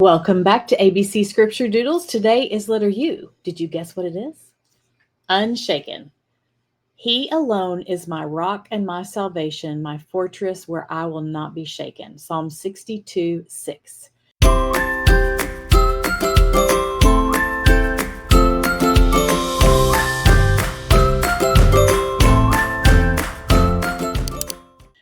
Welcome back to ABC Scripture Doodles. Today is letter U. Did you guess what it is? Unshaken. He alone is my rock and my salvation, my fortress where I will not be shaken. Psalm 62:6.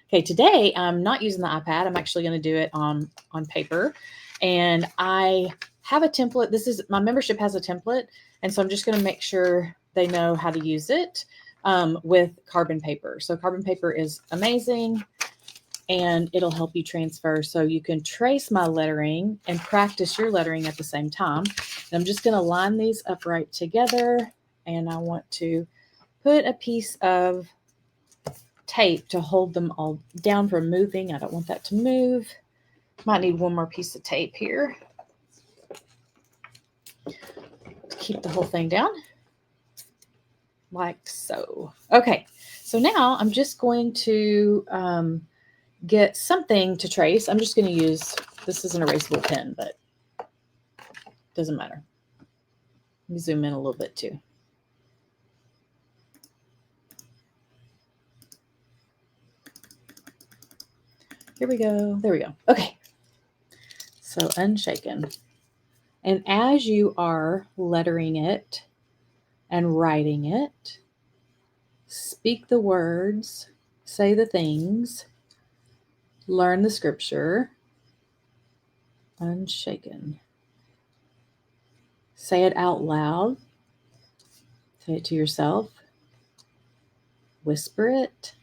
Okay, today I'm not using the iPad. I'm actually going to do it on paper. And I have a template. My membership has a template. And so I'm just going to make sure they know how to use it with carbon paper. So carbon paper is amazing and it'll help you transfer. So you can trace my lettering and practice your lettering at the same time. And I'm just going to line these upright together. And I want to put a piece of tape to hold them all down from moving. I don't want that to move. Might need one more piece of tape here to keep the whole thing down, like so. Okay, so now I'm just going to get something to trace. I'm just going to use, this is an erasable pen, but doesn't matter. Let me zoom in a little bit too. Here we go. There we go. Okay. So Unshaken. And as you are lettering it and writing it, speak the words, say the things, learn the scripture. Unshaken. Say it out loud. Say it to yourself. Whisper it.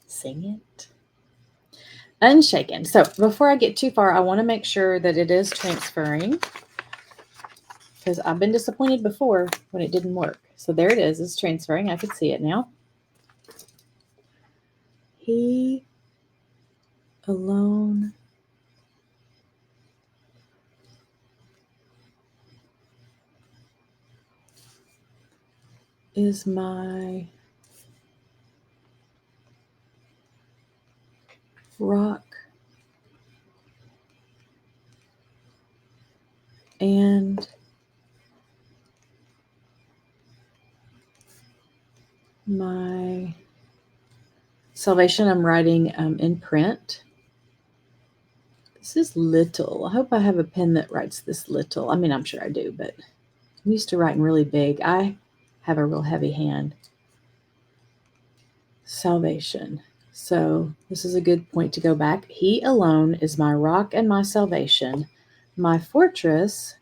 Sing it. Unshaken. So before I get too far, I want to make sure that it is transferring, because I've been disappointed before when it didn't work. So there it is. It's transferring. I can see it now. He alone is my rock and my salvation. I'm writing in print. This is little. I hope I have a pen that writes this little. I mean, I'm sure I do, but I'm used to writing really big. I have a real heavy hand. Salvation. So this is a good point to go back. He alone is my rock and my salvation, my fortress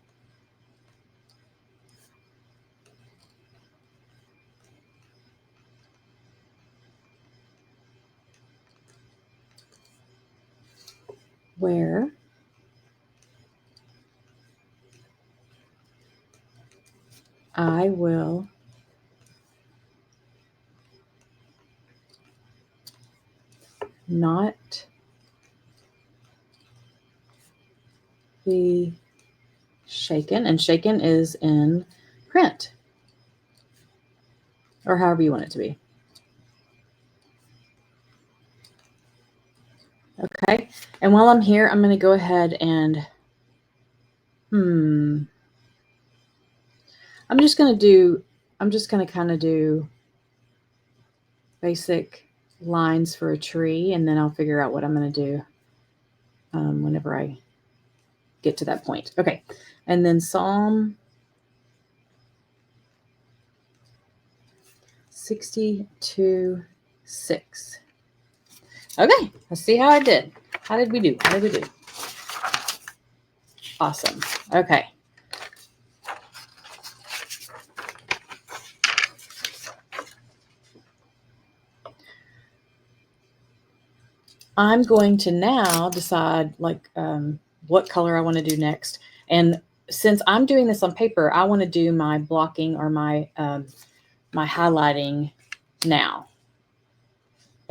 where I will not be shaken. And shaken is in print, or however you want it to be. Okay. And while I'm here, I'm going to go ahead and I'm just going to kind of do basic lines for a tree, and then I'll figure out what I'm going to do whenever I get to that point. Okay. And then Psalm 62:6. Okay, let's see how I did. How did we do? Awesome. Okay. I'm going to now decide what color I want to do next. And since I'm doing this on paper, I want to do my blocking or my my highlighting now.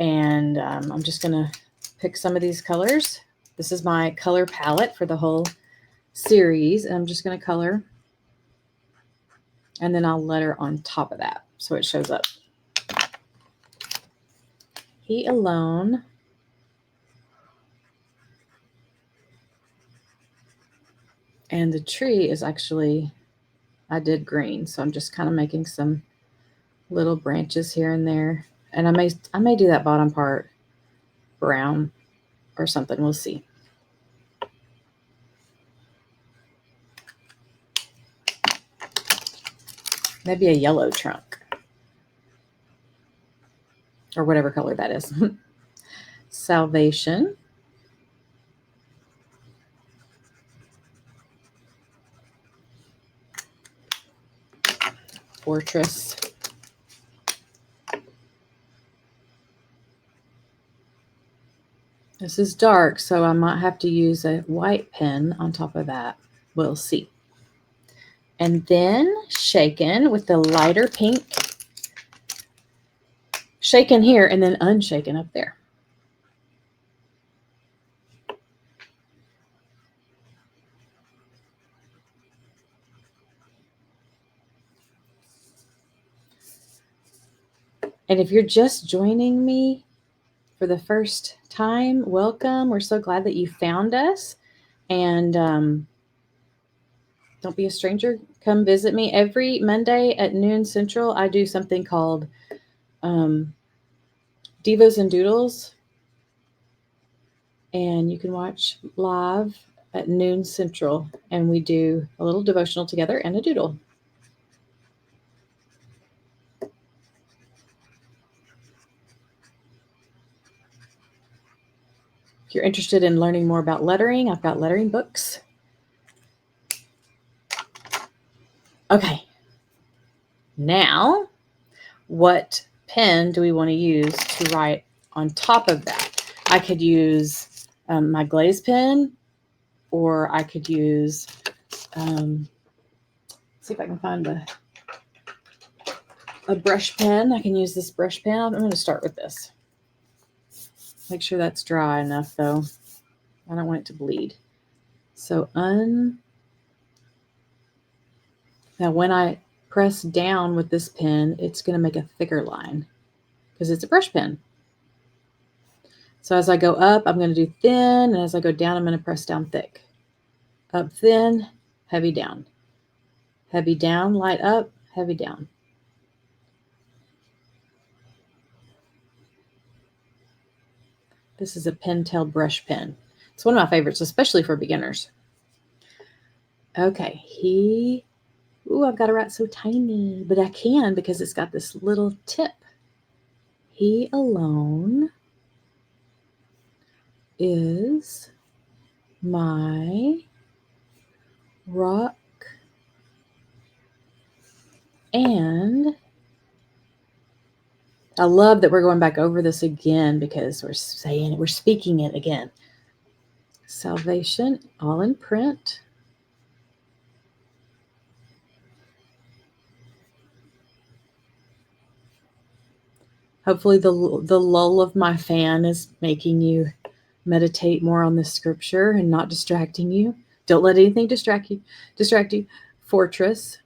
And I'm just going to pick some of these colors. This is my color palette for the whole series. And I'm just going to color. And then I'll letter on top of that so it shows up. He alone And the tree is actually, I did green, so I'm just kind of making some little branches here and there. And I may do that bottom part brown or something. We'll see. Maybe a yellow trunk or whatever color that is. Salvation. Fortress. This is dark, so I might have to use a white pen on top of that. We'll see. And then shaken with the lighter pink. Shaken here and then unshaken up there. And if you're just joining me for the first time, welcome. We're so glad that you found us. And don't be a stranger. Come visit me. Every Monday at noon Central, I do something called Devos and Doodles. And you can watch live at noon Central. And we do a little devotional together and a doodle. If you're interested in learning more about lettering, I've got lettering books. Okay. Now, what pen do we want to use to write on top of that? I could use my glaze pen, or I could use, see if I can find a brush pen. I can use this brush pen. I'm going to start with this. Make sure that's dry enough, though. I don't want it to bleed. So now when I press down with this pen, it's going to make a thicker line because it's a brush pen. So as I go up, I'm going to do thin, and as I go down, I'm going to press down thick. Up thin, heavy down. Heavy down, light up, heavy down. This is a Pentel brush pen. It's one of my favorites, especially for beginners. Okay, I've got to write so tiny, but I can because it's got this little tip. He alone is my rock and I love that we're going back over this again because we're speaking it again. Salvation, all in print. Hopefully the lull of my fan is making you meditate more on the scripture and not distracting you. Don't let anything distract you. Fortress.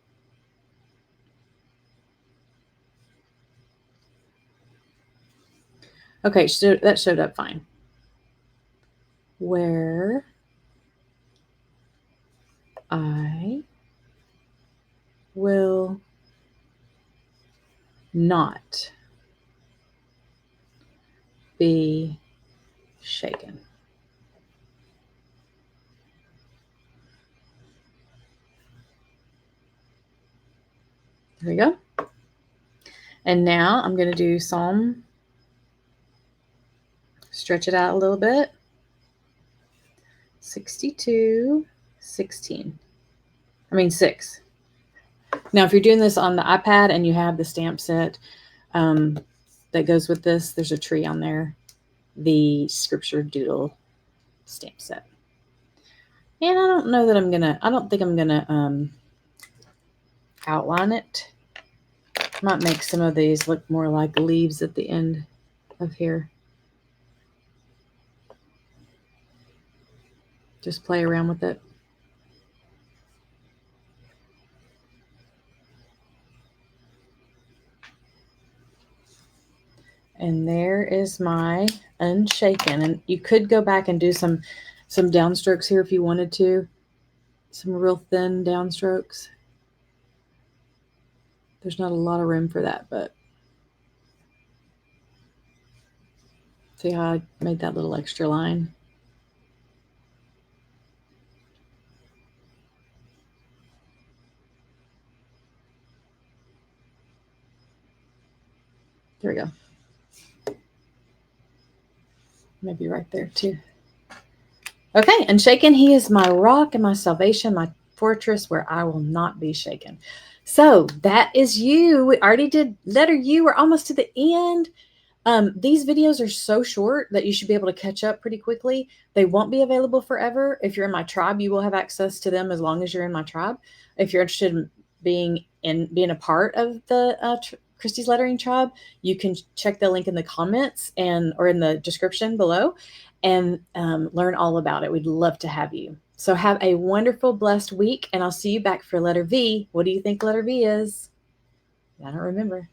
Okay, so that showed up fine. Where I will not be shaken. There we go. And now I'm going to do Psalm. Stretch it out a little bit. 6. Now, if you're doing this on the iPad and you have the stamp set that goes with this, there's a tree on there, the scripture doodle stamp set. And I don't think I'm gonna outline it. Might make some of these look more like leaves at the end of here. Just play around with it. And there is my Unshaken. And you could go back and do some downstrokes here if you wanted to. some real thin downstrokes. There's not a lot of room for that, but see how I made that little extra line? There we go. Maybe right there too. Okay, Unshaken, he is my rock and my salvation, my fortress where I will not be shaken. So that is you. We already did letter U. We're almost to the end. These videos are so short that you should be able to catch up pretty quickly. They won't be available forever. If you're in my tribe, you will have access to them as long as you're in my tribe. If you're interested in being a part of the Christie's Lettering Tribe, you can check the link in the comments or in the description below and learn all about it. We'd love to have you. So have a wonderful, blessed week, and I'll see you back for letter V. What do you think letter V is? I don't remember.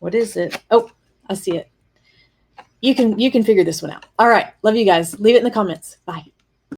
What is it? Oh, I see it. You can figure this one out. All right. Love you guys. Leave it in the comments. Bye.